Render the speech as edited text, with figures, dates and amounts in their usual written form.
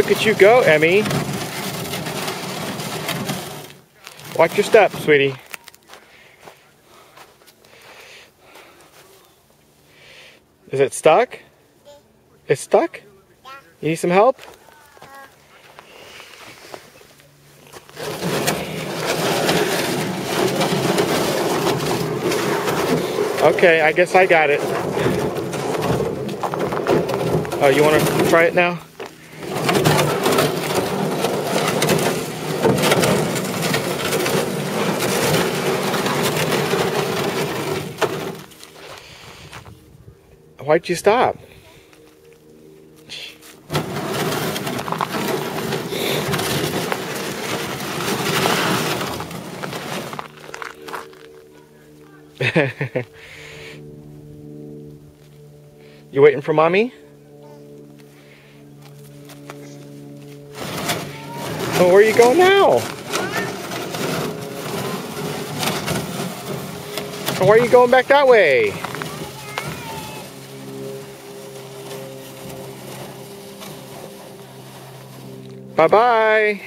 Look at you go, Emmy. Watch your step, sweetie. Is it stuck? It's stuck? You need some help? Okay, I guess I got it. Oh, you want to try it now? Why'd you stop? You waiting for mommy? Oh, where you going now? Oh, why are you going back that way? Bye-bye.